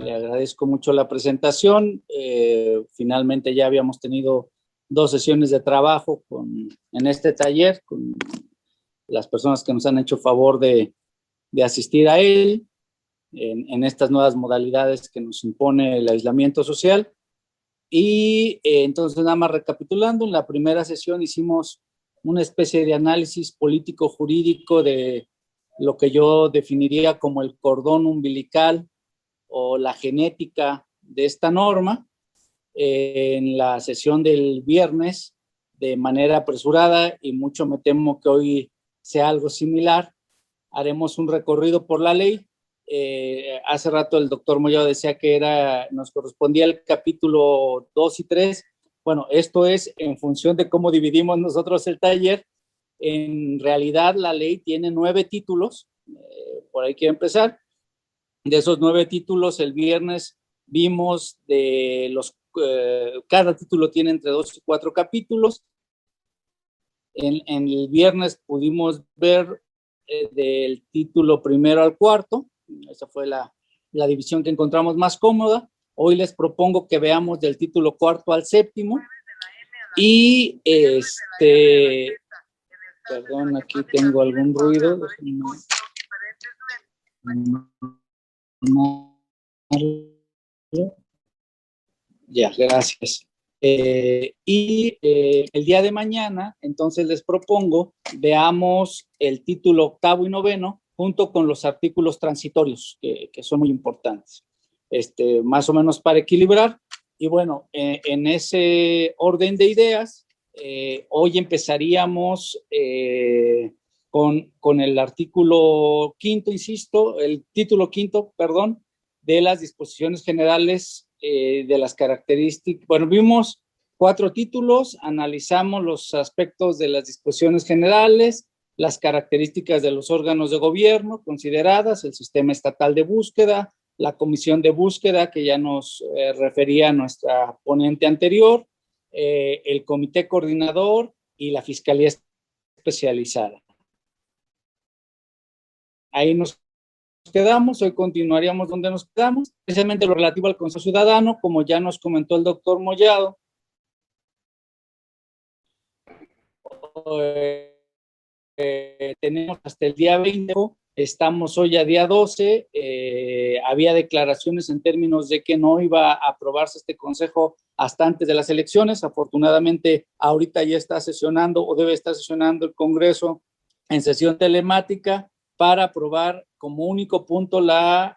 Agradezco mucho la presentación. Finalmente ya habíamos tenido 2 sesiones de trabajo en este taller con las personas que nos han hecho favor de asistir a él en estas nuevas modalidades que nos impone el aislamiento social. Y entonces, nada más recapitulando, en la primera sesión hicimos una especie de análisis político-jurídico de lo que yo definiría como el cordón umbilical o la genética de esta norma. En la sesión del viernes, de manera apresurada, y mucho me temo que hoy sea algo similar, haremos un recorrido por la ley. Hace rato el doctor Mollado decía que nos correspondía el capítulo 2 y 3. Bueno, esto es en función de cómo dividimos nosotros el taller. En realidad la ley tiene 9 títulos, por ahí quiero empezar. De esos 9 títulos, el viernes vimos cada título tiene entre 2 y 4 capítulos. En el viernes pudimos ver del título primero al cuarto. Esa fue la división que encontramos más cómoda. Hoy les propongo que veamos del título cuarto al séptimo. Y perdón, aquí tengo algún ruido. Ya, gracias. El día de mañana, entonces les propongo, veamos el título octavo y noveno junto con los artículos transitorios, que son muy importantes, más o menos para equilibrar. Y bueno, en ese orden de ideas, hoy empezaríamos con el artículo quinto, insisto, el título quinto, perdón, de las disposiciones generales de las características. Bueno, vimos 4 títulos, analizamos los aspectos de las disposiciones generales, las características de los órganos de gobierno consideradas, el sistema estatal de búsqueda, la comisión de búsqueda que ya nos refería a nuestra ponente anterior, el comité coordinador y la fiscalía especializada. Ahí nos quedamos. Hoy continuaríamos donde nos quedamos, especialmente lo relativo al Consejo Ciudadano, como ya nos comentó el doctor Mollado. Tenemos hasta el día 20, estamos hoy a día 12, había declaraciones en términos de que no iba a aprobarse este consejo hasta antes de las elecciones. Afortunadamente, ahorita ya está sesionando o debe estar sesionando el Congreso en sesión telemática para aprobar como único punto la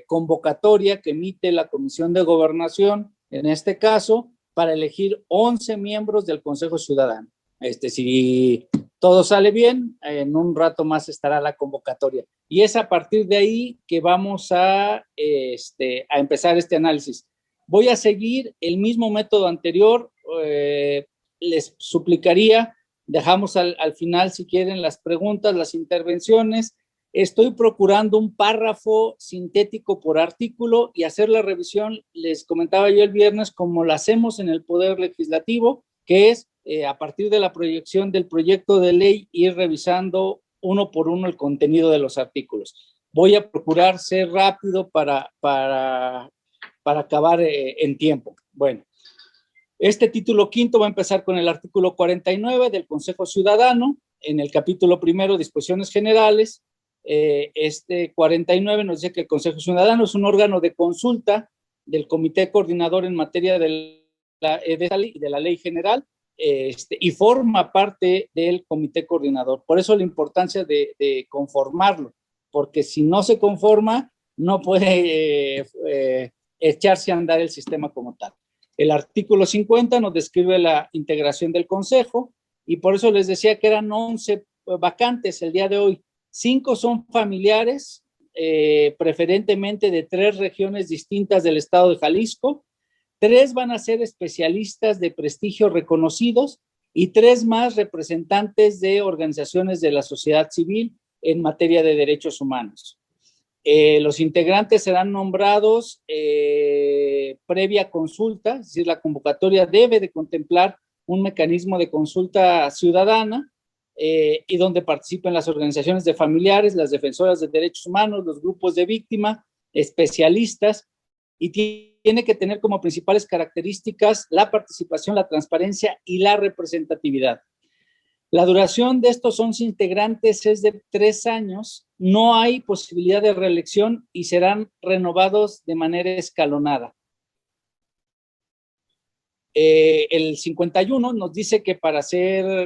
convocatoria que emite la Comisión de Gobernación, en este caso, para elegir 11 miembros del Consejo Ciudadano. Si todo sale bien, en un rato más estará la convocatoria. Y es a partir de ahí que vamos a empezar este análisis. Voy a seguir el mismo método anterior. Les suplicaría, dejamos al final, si quieren, las preguntas, las intervenciones. Estoy procurando un párrafo sintético por artículo y hacer la revisión, les comentaba yo el viernes, como lo hacemos en el Poder Legislativo, que es a partir de la proyección del proyecto de ley ir revisando uno por uno el contenido de los artículos. Voy a procurar ser rápido para acabar en tiempo. Bueno, este título quinto va a empezar con el artículo 49 del Consejo Ciudadano, en el capítulo primero, disposiciones generales. 49 nos dice que el Consejo Ciudadano es un órgano de consulta del Comité Coordinador en materia de la Ley General, y forma parte del Comité Coordinador. Por eso la importancia de conformarlo, porque si no se conforma, no puede echarse a andar el sistema como tal. El artículo 50 nos describe la integración del Consejo, y por eso les decía que eran 11 vacantes el día de hoy. 5 son familiares, preferentemente de 3 regiones distintas del estado de Jalisco. 3 van a ser especialistas de prestigio reconocidos y 3 más representantes de organizaciones de la sociedad civil en materia de derechos humanos. Los integrantes serán nombrados previa consulta, es decir, la convocatoria debe de contemplar un mecanismo de consulta ciudadana y donde participen las organizaciones de familiares, las defensoras de derechos humanos, los grupos de víctima, especialistas, y tiene que tener como principales características la participación, la transparencia y la representatividad. La duración de estos 11 integrantes es de 3 años, no hay posibilidad de reelección y serán renovados de manera escalonada. El 51 nos dice que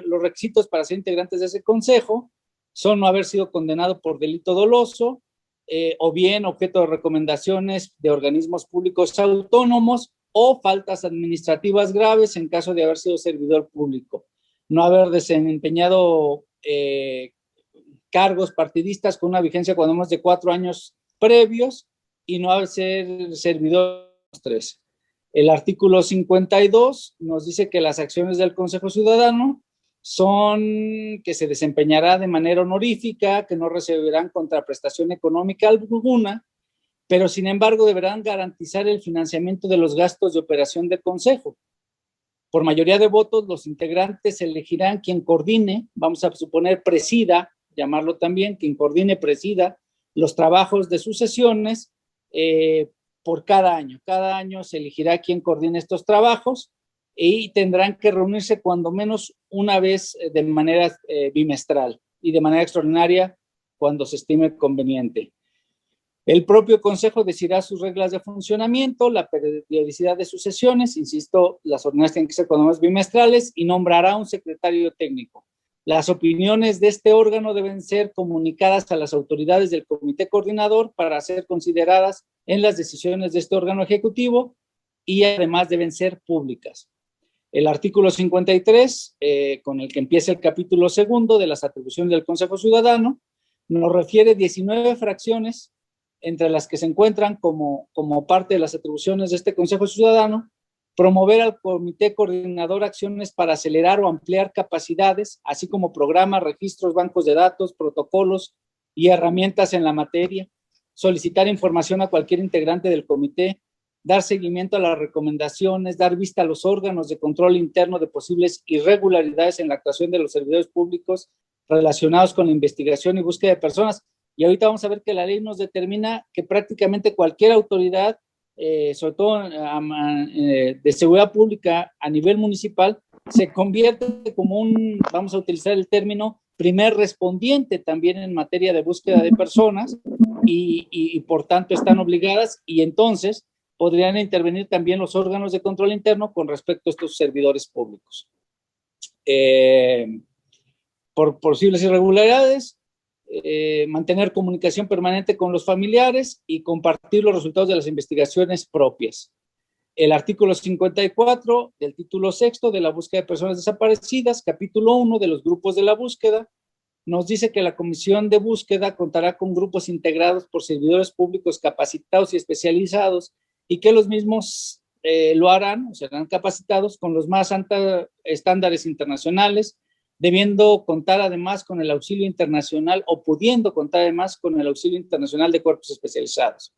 los requisitos para ser integrantes de ese consejo son no haber sido condenado por delito doloso, o bien objeto de recomendaciones de organismos públicos autónomos o faltas administrativas graves en caso de haber sido servidor público, no haber desempeñado cargos partidistas con una vigencia cuando menos de 4 años previos y no haber ser servidor 3. El artículo 52 nos dice que las acciones del Consejo Ciudadano son que se desempeñará de manera honorífica, que no recibirán contraprestación económica alguna, pero sin embargo deberán garantizar el financiamiento de los gastos de operación del Consejo. Por mayoría de votos, los integrantes elegirán quien coordine, vamos a suponer presida, llamarlo también, quien coordine, presida los trabajos de sus sesiones por cada año. Cada año se elegirá quien coordine estos trabajos y tendrán que reunirse cuando menos una vez de manera bimestral y de manera extraordinaria cuando se estime conveniente. El propio Consejo decidirá sus reglas de funcionamiento, la periodicidad de sus sesiones, insisto, las ordinarias tienen que ser cuando menos bimestrales, y nombrará un secretario técnico. Las opiniones de este órgano deben ser comunicadas a las autoridades del comité coordinador para ser consideradas en las decisiones de este órgano ejecutivo y además deben ser públicas. El artículo 53, con el que empieza el capítulo segundo de las atribuciones del Consejo Ciudadano, nos refiere 19 fracciones entre las que se encuentran como parte de las atribuciones de este Consejo Ciudadano, promover al comité coordinador acciones para acelerar o ampliar capacidades, así como programas, registros, bancos de datos, protocolos y herramientas en la materia, solicitar información a cualquier integrante del comité, dar seguimiento a las recomendaciones, dar vista a los órganos de control interno de posibles irregularidades en la actuación de los servidores públicos relacionados con la investigación y búsqueda de personas. Y ahorita vamos a ver que la ley nos determina que prácticamente cualquier autoridad, sobre todo de seguridad pública a nivel municipal, se convierte como vamos a utilizar el término, primer respondiente también en materia de búsqueda de personas y por tanto están obligadas, y entonces podrían intervenir también los órganos de control interno con respecto a estos servidores públicos. Por posibles irregularidades, mantener comunicación permanente con los familiares y compartir los resultados de las investigaciones propias. El artículo 54 del título sexto de la búsqueda de personas desaparecidas, capítulo 1 de los grupos de la búsqueda, nos dice que la comisión de búsqueda contará con grupos integrados por servidores públicos capacitados y especializados y que los mismos lo harán o serán capacitados con los más altos estándares internacionales, debiendo contar además con el auxilio internacional o pudiendo contar además con el auxilio internacional de cuerpos especializados.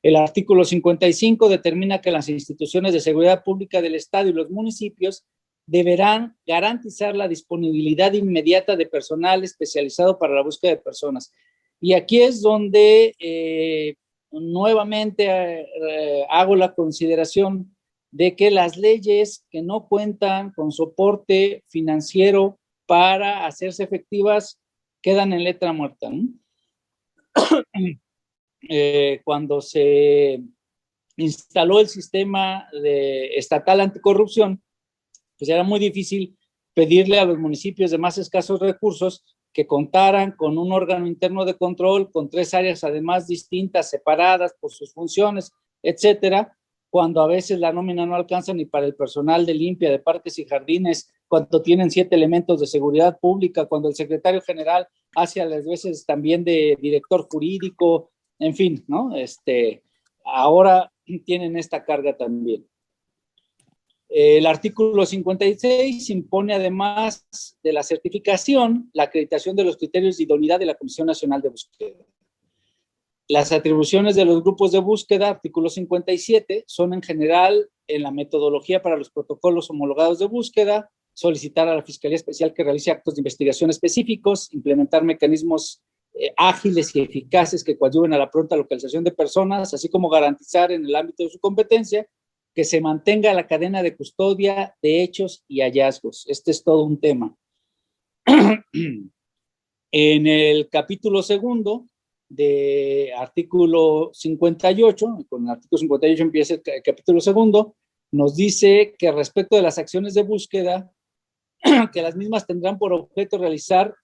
El artículo 55 determina que las instituciones de seguridad pública del Estado y los municipios deberán garantizar la disponibilidad inmediata de personal especializado para la búsqueda de personas. Y aquí es donde nuevamente hago la consideración de que las leyes que no cuentan con soporte financiero para hacerse efectivas quedan en letra muerta, ¿no? Cuando se instaló el sistema estatal anticorrupción, pues era muy difícil pedirle a los municipios de más escasos recursos que contaran con un órgano interno de control, con 3 áreas además distintas, separadas por sus funciones, etcétera, cuando a veces la nómina no alcanza ni para el personal de limpia de parques y jardines, cuando tienen 7 elementos de seguridad pública, cuando el secretario general hace a las veces también de director jurídico, en fin, ¿no? Ahora tienen esta carga también. El artículo 56 impone, además de la certificación, la acreditación de los criterios de idoneidad de la Comisión Nacional de Búsqueda. Las atribuciones de los grupos de búsqueda, artículo 57, son en general en la metodología para los protocolos homologados de búsqueda, solicitar a la Fiscalía Especial que realice actos de investigación específicos, implementar mecanismos ágiles y eficaces que coadyuven a la pronta localización de personas, así como garantizar en el ámbito de su competencia que se mantenga la cadena de custodia de hechos y hallazgos. Este es todo un tema. En el capítulo segundo de artículo 58, con el artículo 58 empieza el capítulo segundo, nos dice que respecto de las acciones de búsqueda, que las mismas tendrán por objeto realizar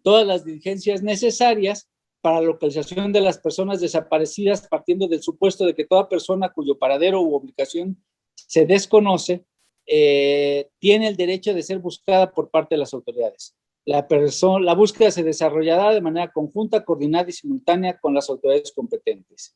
todas las diligencias necesarias para la localización de las personas desaparecidas, partiendo del supuesto de que toda persona cuyo paradero u ubicación se desconoce tiene el derecho de ser buscada por parte de las autoridades. La búsqueda se desarrollará de manera conjunta, coordinada y simultánea con las autoridades competentes.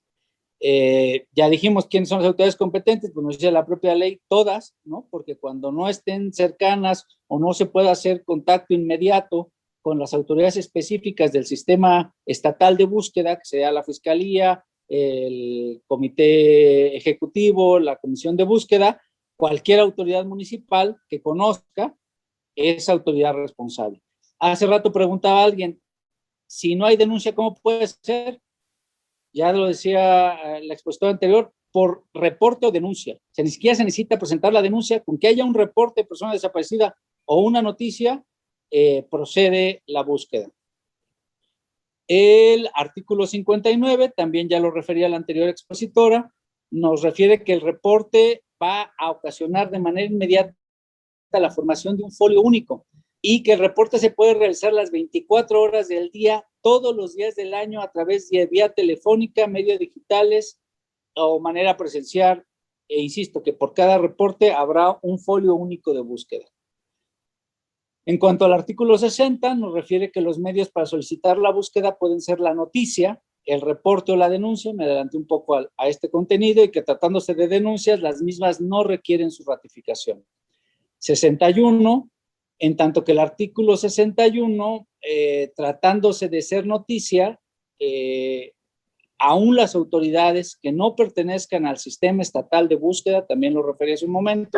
Ya dijimos quiénes son las autoridades competentes, pues nos dice la propia ley, todas, ¿no? Porque cuando no estén cercanas o no se pueda hacer contacto inmediato con las autoridades específicas del sistema estatal de búsqueda, que sea la Fiscalía, el Comité Ejecutivo, la Comisión de Búsqueda, cualquier autoridad municipal que conozca es autoridad responsable. Hace rato preguntaba a alguien, si no hay denuncia, ¿cómo puede ser? Ya lo decía el expositor anterior, por reporte o denuncia. O sea, ni siquiera se necesita presentar la denuncia, con que haya un reporte de persona desaparecida o una noticia, procede la búsqueda. El artículo 59, también ya lo refería la anterior expositora, nos refiere que el reporte va a ocasionar de manera inmediata la formación de un folio único y que el reporte se puede realizar las 24 horas del día, todos los días del año, a través de vía telefónica, medios digitales o manera presencial. E insisto que por cada reporte habrá un folio único de búsqueda. En cuanto al artículo 60, nos refiere que los medios para solicitar la búsqueda pueden ser la noticia, el reporte o la denuncia. Me adelanté un poco a este contenido, y que tratándose de denuncias, las mismas no requieren su ratificación. 61, en tanto que el artículo 61, tratándose de ser noticia, aún las autoridades que no pertenezcan al sistema estatal de búsqueda, también lo referí hace un momento,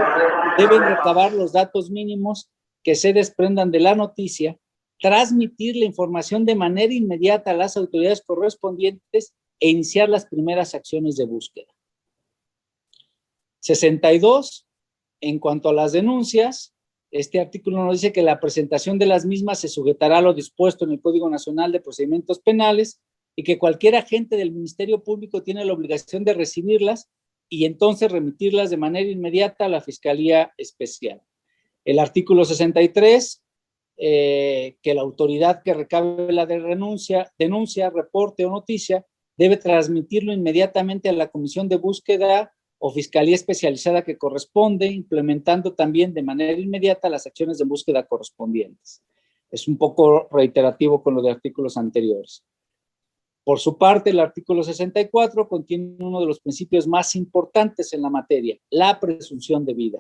deben recabar los datos mínimos que se desprendan de la noticia, transmitir la información de manera inmediata a las autoridades correspondientes e iniciar las primeras acciones de búsqueda. 62, en cuanto a las denuncias, este artículo nos dice que la presentación de las mismas se sujetará a lo dispuesto en el Código Nacional de Procedimientos Penales y que cualquier agente del Ministerio Público tiene la obligación de recibirlas y entonces remitirlas de manera inmediata a la Fiscalía Especial. El artículo 63, que la autoridad que recabe la denuncia, reporte o noticia debe transmitirlo inmediatamente a la Comisión de Búsqueda o Fiscalía Especializada que corresponde, implementando también de manera inmediata las acciones de búsqueda correspondientes. Es un poco reiterativo con lo de artículos anteriores. Por su parte, el artículo 64 contiene uno de los principios más importantes en la materia, la presunción de vida.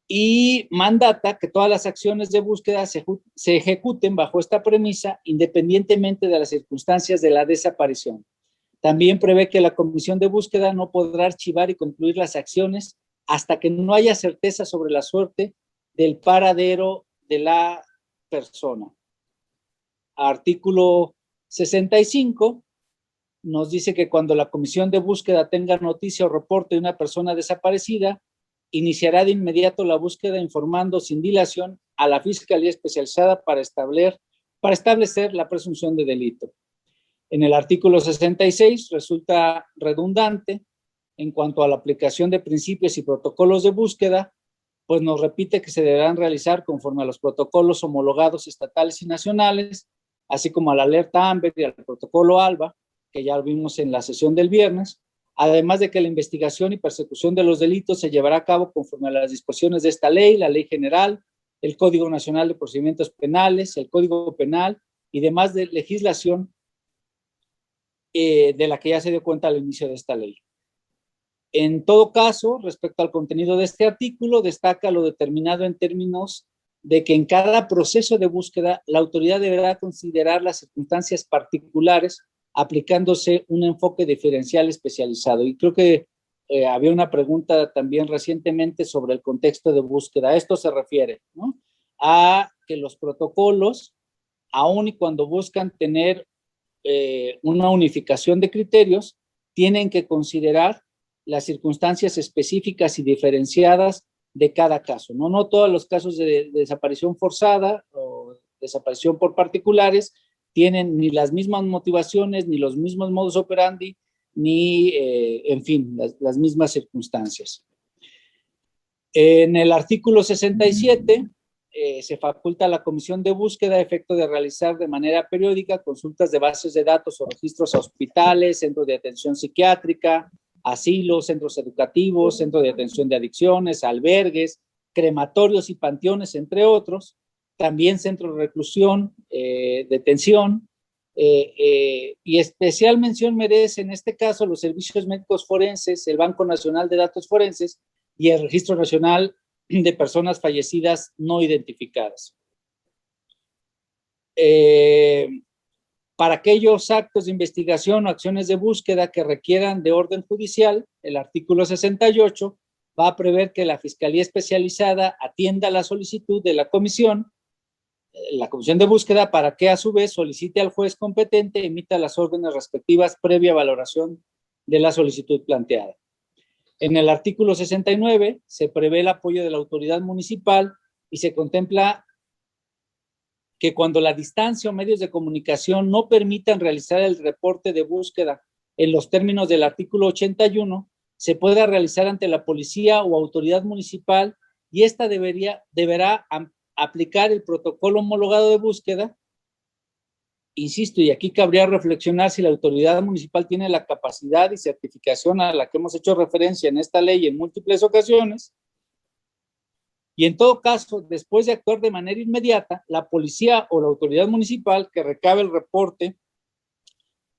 Y mandata que todas las acciones de búsqueda se ejecuten bajo esta premisa, independientemente de las circunstancias de la desaparición. También prevé que la Comisión de Búsqueda no podrá archivar y concluir las acciones hasta que no haya certeza sobre la suerte del paradero de la persona. Artículo 65 nos dice que cuando la Comisión de Búsqueda tenga noticia o reporte de una persona desaparecida, iniciará de inmediato la búsqueda, informando sin dilación a la Fiscalía Especializada para establecer la presunción de delito. En el artículo 66 resulta redundante en cuanto a la aplicación de principios y protocolos de búsqueda, pues nos repite que se deberán realizar conforme a los protocolos homologados estatales y nacionales, así como a la alerta AMBER y al protocolo ALBA, que ya lo vimos en la sesión del viernes, además de que la investigación y persecución de los delitos se llevará a cabo conforme a las disposiciones de esta ley, la Ley General, el Código Nacional de Procedimientos Penales, el Código Penal y demás de legislación de la que ya se dio cuenta al inicio de esta ley. En todo caso, respecto al contenido de este artículo, destaca lo determinado en términos de que en cada proceso de búsqueda la autoridad deberá considerar las circunstancias particulares aplicándose un enfoque diferencial especializado. Y creo que había una pregunta también recientemente sobre el contexto de búsqueda. A esto se refiere, ¿no? A que los protocolos, aun y cuando buscan tener una unificación de criterios, tienen que considerar las circunstancias específicas y diferenciadas de cada caso, ¿no? No todos los casos de desaparición forzada o desaparición por particulares tienen ni las mismas motivaciones, ni los mismos modus operandi, ni, en fin, las mismas circunstancias. En el artículo 67 se faculta a la Comisión de Búsqueda a efecto de realizar de manera periódica consultas de bases de datos o registros a hospitales, centros de atención psiquiátrica, asilos, centros educativos, centros de atención de adicciones, albergues, crematorios y panteones, entre otros. También centros de reclusión, detención. Y especial mención merece en este caso los servicios médicos forenses, el Banco Nacional de Datos Forenses y el Registro Nacional de Personas Fallecidas No Identificadas. Para aquellos actos de investigación o acciones de búsqueda que requieran de orden judicial, el artículo 68 va a prever que la Fiscalía Especializada atienda la solicitud de la comisión de búsqueda, para que a su vez solicite al juez competente e emita las órdenes respectivas previa valoración de la solicitud planteada. En el artículo 69 se prevé el apoyo de la autoridad municipal y se contempla que cuando la distancia o medios de comunicación no permitan realizar el reporte de búsqueda en los términos del artículo 81, se pueda realizar ante la policía o autoridad municipal, y esta deberá aplicar el protocolo homologado de búsqueda. Insisto, y aquí cabría reflexionar si la autoridad municipal tiene la capacidad y certificación a la que hemos hecho referencia en esta ley en múltiples ocasiones. Y en todo caso, después de actuar de manera inmediata, la policía o la autoridad municipal que recabe el reporte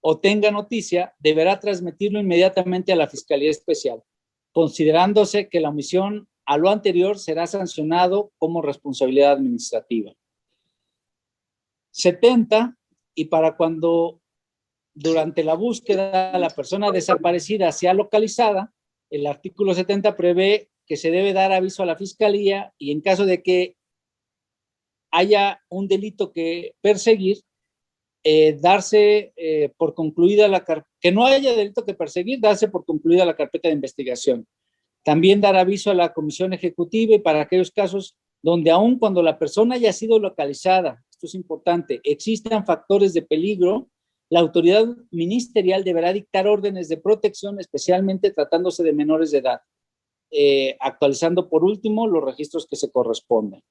o tenga noticia deberá transmitirlo inmediatamente a la Fiscalía Especial, considerándose que la omisión a lo anterior será sancionado como responsabilidad administrativa. 70. Y para cuando durante la búsqueda la persona desaparecida sea localizada, el artículo 70 prevé que se debe dar aviso a la Fiscalía, y en caso de que haya un delito que perseguir, darse por concluida que no haya delito que perseguir, darse por concluida la carpeta de investigación. También dar aviso a la Comisión Ejecutiva, y para aquellos casos donde aun cuando la persona haya sido localizada, esto es importante, existan factores de peligro, la autoridad ministerial deberá dictar órdenes de protección, especialmente tratándose de menores de edad, actualizando por último los registros que se corresponden.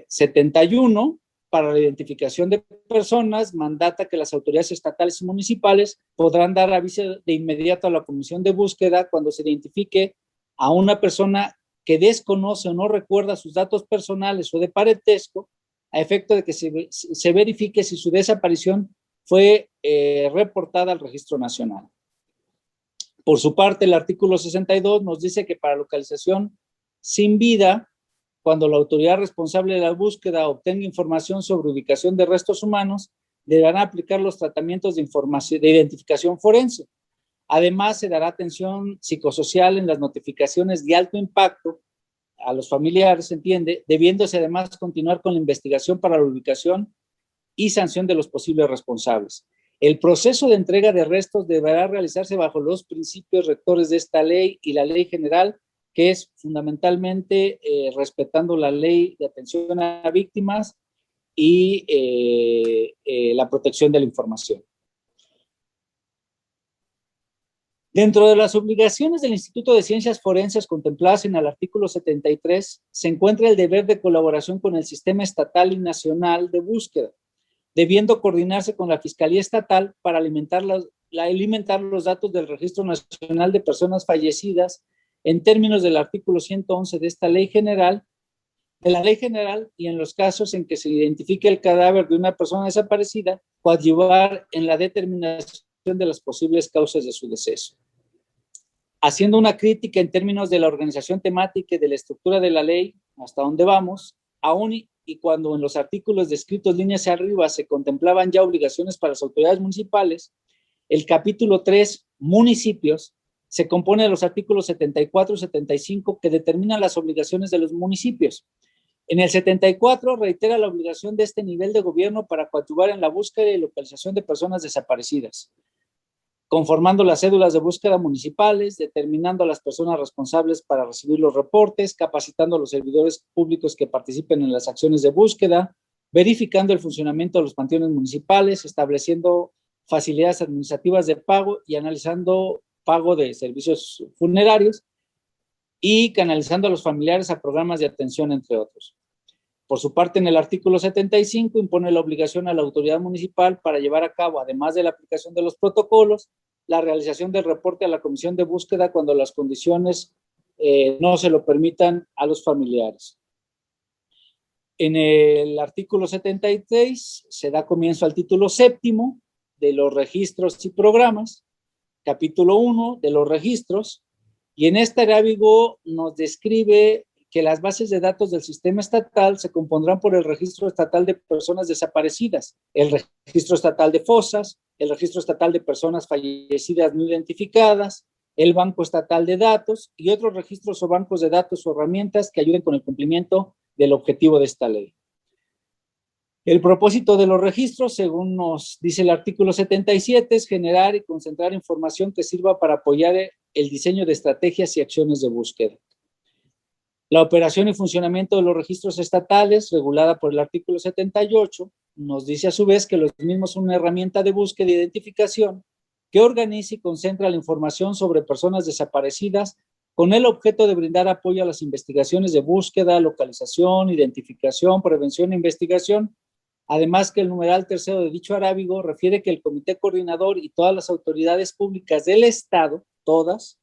71. Para la identificación de personas, mandata que las autoridades estatales y municipales podrán dar aviso de inmediato a la Comisión de Búsqueda cuando se identifique a una persona que desconoce o no recuerda sus datos personales o de parentesco, a efecto de que se verifique si su desaparición fue reportada al Registro Nacional. Por su parte, el artículo 62 nos dice que para localización sin vida, cuando la autoridad responsable de la búsqueda obtenga información sobre ubicación de restos humanos, deberán aplicar los tratamientos de identificación forense. Además, se dará atención psicosocial en las notificaciones de alto impacto a los familiares, se entiende, debiéndose además continuar con la investigación para la ubicación y sanción de los posibles responsables. El proceso de entrega de restos deberá realizarse bajo los principios rectores de esta ley y la ley general, que es fundamentalmente respetando la ley de atención a víctimas y la protección de la información. Dentro de las obligaciones del Instituto de Ciencias Forenses contempladas en el artículo 73, se encuentra el deber de colaboración con el sistema estatal y nacional de búsqueda, debiendo coordinarse con la Fiscalía Estatal para alimentar los datos del Registro Nacional de Personas Fallecidas en términos del artículo 111 de esta ley general, y en los casos en que se identifique el cadáver de una persona desaparecida, coadyuvar en la determinación de las posibles causas de su deceso. Haciendo una crítica en términos de la organización temática y de la estructura de la ley, hasta dónde vamos, aún y cuando en los artículos descritos líneas arriba se contemplaban ya obligaciones para las autoridades municipales, el capítulo 3, municipios, se compone de los artículos 74 y 75 que determinan las obligaciones de los municipios. En el 74 reitera la obligación de este nivel de gobierno para coadyuvar en la búsqueda y localización de personas desaparecidas, conformando las cédulas de búsqueda municipales, determinando a las personas responsables para recibir los reportes, capacitando a los servidores públicos que participen en las acciones de búsqueda, verificando el funcionamiento de los panteones municipales, estableciendo facilidades administrativas de pago y analizando pago de servicios funerarios y canalizando a los familiares a programas de atención, entre otros. Por su parte, en el artículo 75 impone la obligación a la autoridad municipal para llevar a cabo, además de la aplicación de los protocolos, la realización del reporte a la comisión de búsqueda cuando las condiciones no se lo permitan a los familiares. En el artículo 76 se da comienzo al título séptimo de los registros y programas, capítulo 1 de los registros, y en este arábigo nos describe que las bases de datos del sistema estatal se compondrán por el registro estatal de personas desaparecidas, el registro estatal de fosas, el registro estatal de personas fallecidas no identificadas, el banco estatal de datos y otros registros o bancos de datos o herramientas que ayuden con el cumplimiento del objetivo de esta ley. El propósito de los registros, según nos dice el artículo 77, es generar y concentrar información que sirva para apoyar el diseño de estrategias y acciones de búsqueda. La operación y funcionamiento de los registros estatales, regulada por el artículo 78, nos dice a su vez que los mismos son una herramienta de búsqueda e identificación que organiza y concentra la información sobre personas desaparecidas con el objeto de brindar apoyo a las investigaciones de búsqueda, localización, identificación, prevención e investigación. Además que el numeral tercero de dicho arábigo refiere que el comité coordinador y todas las autoridades públicas del Estado, todas,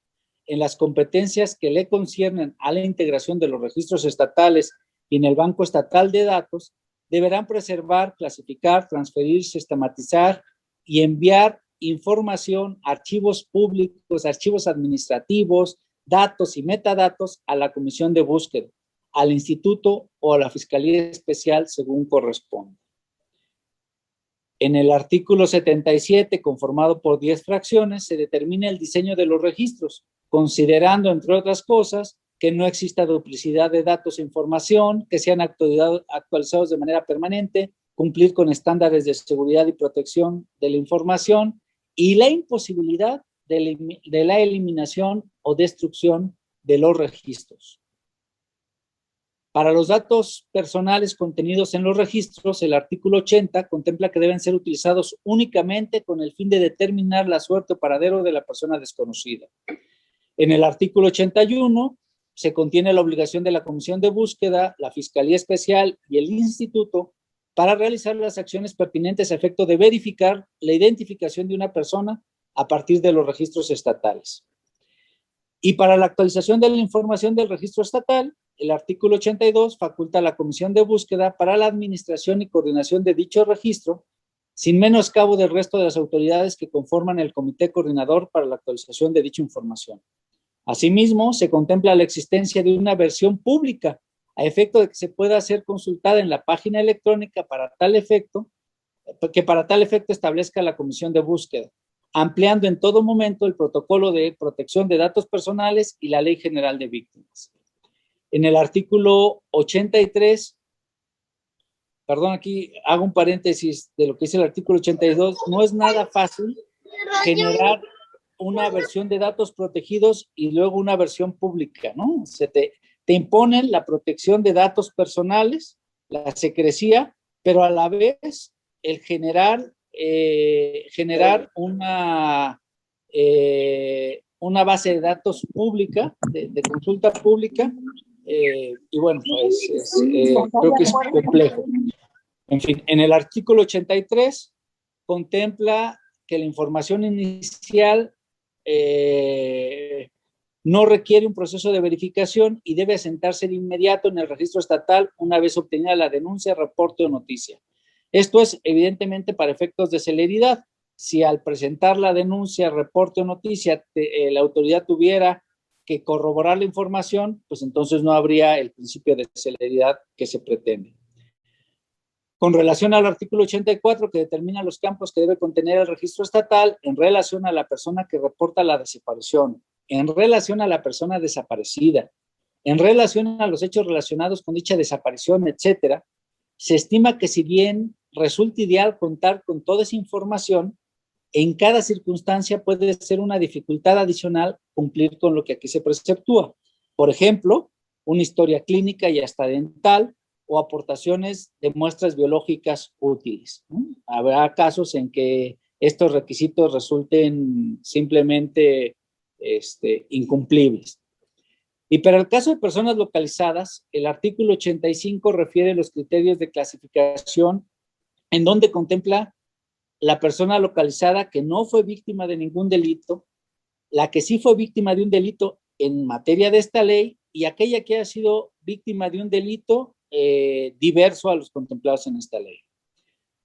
en las competencias que le conciernen a la integración de los registros estatales y en el Banco Estatal de Datos, deberán preservar, clasificar, transferir, sistematizar y enviar información, archivos públicos, archivos administrativos, datos y metadatos a la Comisión de Búsqueda, al Instituto o a la Fiscalía Especial según corresponda. En el artículo 77, conformado por 10 fracciones, se determina el diseño de los registros, considerando, entre otras cosas, que no exista duplicidad de datos e información, que sean actualizados de manera permanente, cumplir con estándares de seguridad y protección de la información y la imposibilidad de la eliminación o destrucción de los registros. Para los datos personales contenidos en los registros, el artículo 80 contempla que deben ser utilizados únicamente con el fin de determinar la suerte o paradero de la persona desconocida. En el artículo 81 se contiene la obligación de la Comisión de Búsqueda, la Fiscalía Especial y el Instituto para realizar las acciones pertinentes a efecto de verificar la identificación de una persona a partir de los registros estatales. Y para la actualización de la información del registro estatal, el artículo 82 faculta a la Comisión de Búsqueda para la administración y coordinación de dicho registro, sin menoscabo del resto de las autoridades que conforman el Comité Coordinador para la actualización de dicha información. Asimismo, se contempla la existencia de una versión pública a efecto de que se pueda ser consultada en la página electrónica para tal efecto, que para tal efecto establezca la Comisión de Búsqueda, ampliando en todo momento el protocolo de protección de datos personales y la Ley General de Víctimas. En el artículo 83, perdón, aquí hago un paréntesis de lo que dice el artículo 82, no es nada fácil generar una versión de datos protegidos y luego una versión pública, ¿no? Te imponen la protección de datos personales, la secrecía, pero a la vez el generar una base de datos pública, de consulta pública, y bueno, pues creo que es complejo. En fin, en el artículo 83 contempla que la información inicial no requiere un proceso de verificación y debe asentarse de inmediato en el registro estatal una vez obtenida la denuncia, reporte o noticia. Esto es evidentemente para efectos de celeridad. Si al presentar la denuncia, reporte o noticia la autoridad tuviera que corroborar la información, pues entonces no habría el principio de celeridad que se pretende. Con relación al artículo 84, que determina los campos que debe contener el registro estatal en relación a la persona que reporta la desaparición, en relación a la persona desaparecida, en relación a los hechos relacionados con dicha desaparición, etcétera, se estima que si bien resulta ideal contar con toda esa información, en cada circunstancia puede ser una dificultad adicional cumplir con lo que aquí se preceptúa. Por ejemplo, una historia clínica y hasta dental o aportaciones de muestras biológicas útiles, ¿no? Habrá casos en que estos requisitos resulten simplemente incumplibles. Y para el caso de personas localizadas, el artículo 85 refiere los criterios de clasificación en donde contempla la persona localizada que no fue víctima de ningún delito, la que sí fue víctima de un delito en materia de esta ley y aquella que ha sido víctima de un delito diverso a los contemplados en esta ley.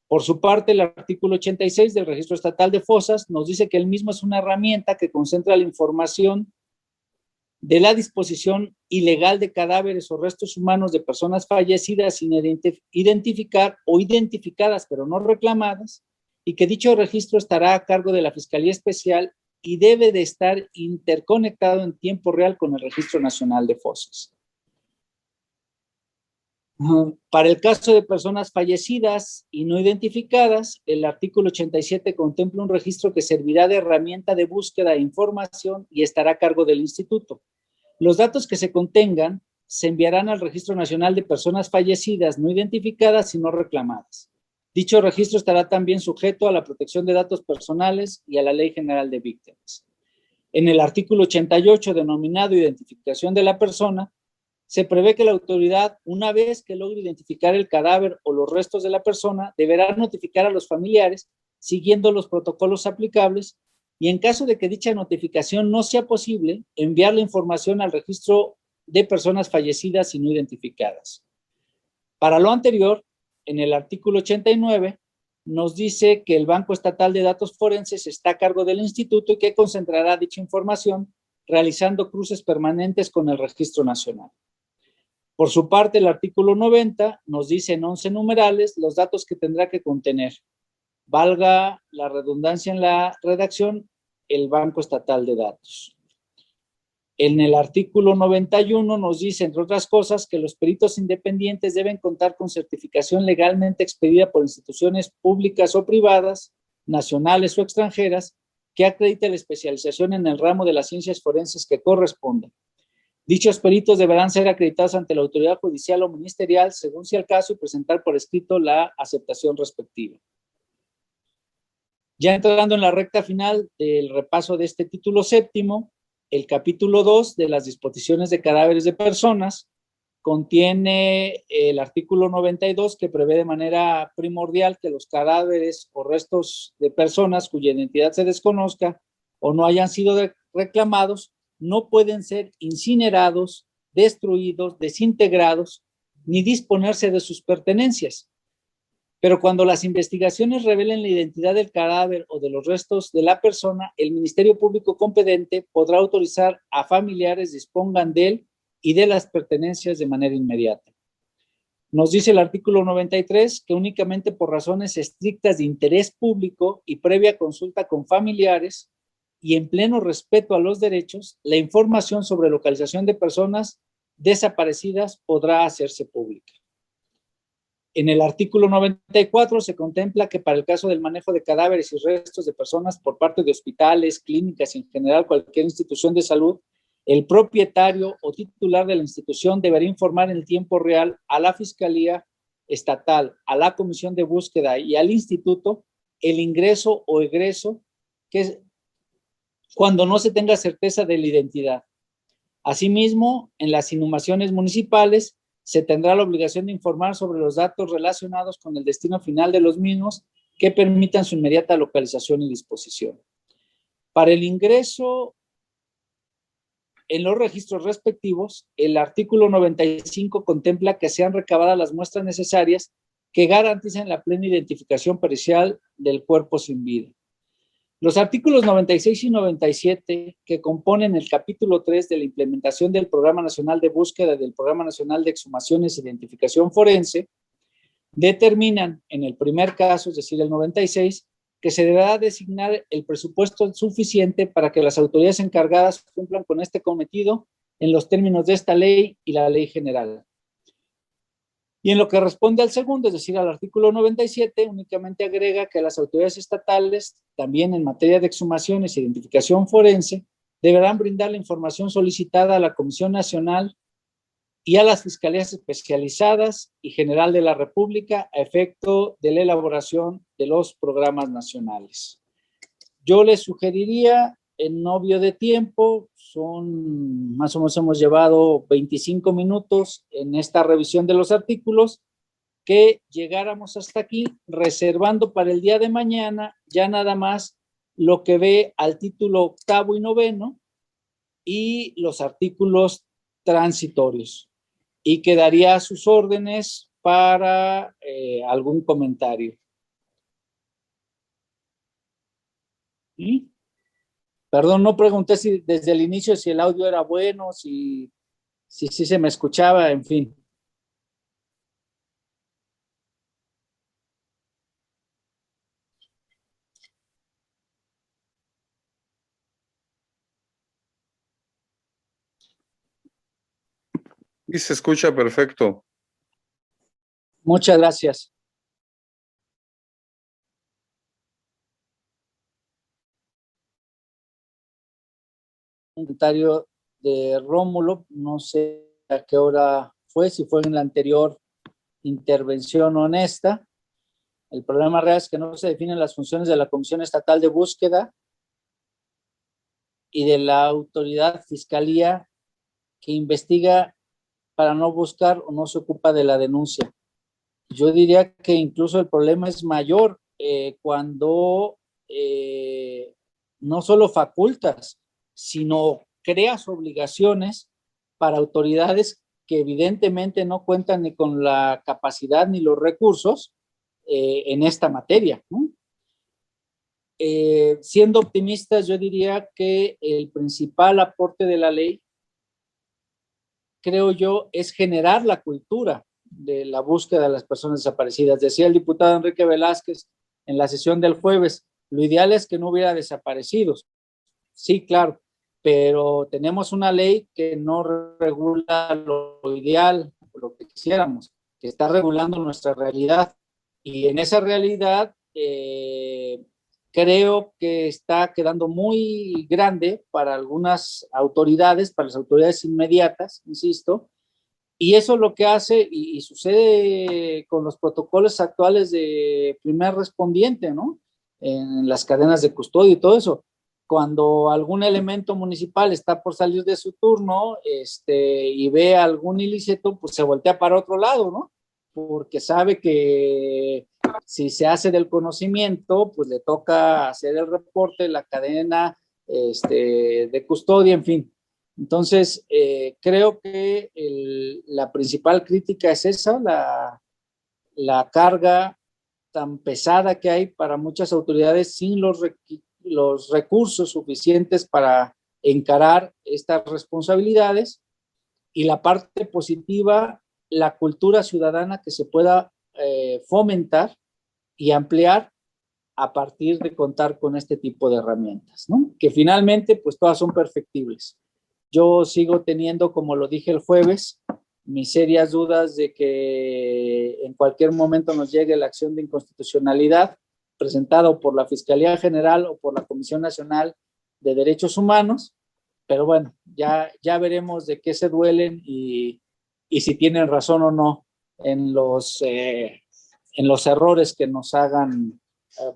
Por su parte, el artículo 86 del Registro Estatal de Fosas nos dice que el mismo es una herramienta que concentra la información de la disposición ilegal de cadáveres o restos humanos de personas fallecidas sin identificar o identificadas pero no reclamadas, y que dicho registro estará a cargo de la Fiscalía Especial y debe de estar interconectado en tiempo real con el Registro Nacional de Fosas. Para el caso de personas fallecidas y no identificadas, el artículo 87 contempla un registro que servirá de herramienta de búsqueda de información y estará a cargo del instituto. Los datos que se contengan se enviarán al Registro Nacional de Personas Fallecidas no identificadas y no reclamadas. Dicho registro estará también sujeto a la protección de datos personales y a la Ley General de Víctimas. En el artículo 88, denominado Identificación de la persona, se prevé que la autoridad, una vez que logre identificar el cadáver o los restos de la persona, deberá notificar a los familiares siguiendo los protocolos aplicables y en caso de que dicha notificación no sea posible, enviar la información al registro de personas fallecidas y no identificadas. Para lo anterior, en el artículo 89, nos dice que el Banco Estatal de Datos Forenses está a cargo del instituto y que concentrará dicha información realizando cruces permanentes con el Registro Nacional. Por su parte, el artículo 90 nos dice en 11 numerales los datos que tendrá que contener. Valga la redundancia en la redacción, el Banco Estatal de Datos. En el artículo 91 nos dice, entre otras cosas, que los peritos independientes deben contar con certificación legalmente expedida por instituciones públicas o privadas, nacionales o extranjeras, que acredite la especialización en el ramo de las ciencias forenses que corresponda. Dichos peritos deberán ser acreditados ante la autoridad judicial o ministerial, según sea el caso, y presentar por escrito la aceptación respectiva. Ya entrando en la recta final del repaso de este título séptimo, el capítulo 2 de las disposiciones de cadáveres de personas contiene el artículo 92 que prevé de manera primordial que los cadáveres o restos de personas cuya identidad se desconozca o no hayan sido reclamados no pueden ser incinerados, destruidos, desintegrados, ni disponerse de sus pertenencias. Pero cuando las investigaciones revelen la identidad del cadáver o de los restos de la persona, el Ministerio Público competente podrá autorizar a familiares dispongan de él y de las pertenencias de manera inmediata. Nos dice el artículo 93 que únicamente por razones estrictas de interés público y previa consulta con familiares y en pleno respeto a los derechos, la información sobre localización de personas desaparecidas podrá hacerse pública. En el artículo 94 se contempla que para el caso del manejo de cadáveres y restos de personas por parte de hospitales, clínicas y en general cualquier institución de salud, el propietario o titular de la institución deberá informar en el tiempo real a la Fiscalía Estatal, a la Comisión de Búsqueda y al Instituto el ingreso o egreso que cuando no se tenga certeza de la identidad. Asimismo, en las inhumaciones municipales se tendrá la obligación de informar sobre los datos relacionados con el destino final de los mismos que permitan su inmediata localización y disposición. Para el ingreso en los registros respectivos, el artículo 95 contempla que sean recabadas las muestras necesarias que garanticen la plena identificación pericial del cuerpo sin vida. Los artículos 96 y 97, que componen el capítulo 3 de la implementación del Programa Nacional de Búsqueda y del Programa Nacional de Exhumaciones e Identificación Forense, determinan en el primer caso, es decir, el 96, que se deberá designar el presupuesto suficiente para que las autoridades encargadas cumplan con este cometido en los términos de esta ley y la ley general. Y en lo que responde al segundo, es decir, al artículo 97, únicamente agrega que las autoridades estatales, también en materia de exhumaciones e identificación forense, deberán brindar la información solicitada a la Comisión Nacional y a las Fiscalías Especializadas y General de la República a efecto de la elaboración de los programas nacionales. Yo les sugeriría, en novio de tiempo, son más o menos hemos llevado 25 minutos en esta revisión de los artículos, que llegáramos hasta aquí, reservando para el día de mañana ya nada más lo que ve al título octavo y noveno y los artículos transitorios. Y quedaría a sus órdenes para algún comentario. ¿Sí? Perdón, no pregunté si desde el inicio si el audio era bueno, si se me escuchaba, en fin. Y se escucha perfecto. Muchas gracias. Un comentario de Rómulo, no sé a qué hora fue, si fue en la anterior intervención honesta. El problema real es que no se definen las funciones de la Comisión Estatal de Búsqueda y de la autoridad fiscalía que investiga para no buscar o no se ocupa de la denuncia. Yo diría que incluso el problema es mayor cuando no solo facultas, sino creas obligaciones para autoridades que evidentemente no cuentan ni con la capacidad ni los recursos en esta materia, ¿no? Siendo optimistas, yo diría que el principal aporte de la ley, creo yo, es generar la cultura de la búsqueda de las personas desaparecidas. Decía el diputado Enrique Velázquez en la sesión del jueves, lo ideal es que no hubiera desaparecidos. Sí, claro, pero tenemos una ley que no regula lo ideal, lo que quisiéramos, que está regulando nuestra realidad. Y en esa realidad creo que está quedando muy grande para algunas autoridades, para las autoridades inmediatas, insisto, y eso es lo que hace, y sucede con los protocolos actuales de primer respondiente, ¿no? En las cadenas de custodia y todo eso. Cuando algún elemento municipal está por salir de su turno y ve algún ilícito, pues se voltea para otro lado, ¿no? Porque sabe que si se hace del conocimiento, pues le toca hacer el reporte, la cadena de custodia, en fin. Entonces, creo que la principal crítica es esa, la carga tan pesada que hay para muchas autoridades sin los recursos suficientes para encarar estas responsabilidades, y la parte positiva, la cultura ciudadana que se pueda fomentar y ampliar a partir de contar con este tipo de herramientas, ¿no? Que finalmente, pues todas son perfectibles. Yo sigo teniendo, como lo dije el jueves, mis serias dudas de que en cualquier momento nos llegue la acción de inconstitucionalidad presentada por la Fiscalía General o por la Comisión Nacional de Derechos Humanos, pero bueno, ya veremos de qué se duelen y si tienen razón o no en los errores que nos hagan,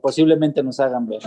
posiblemente nos hagan ver.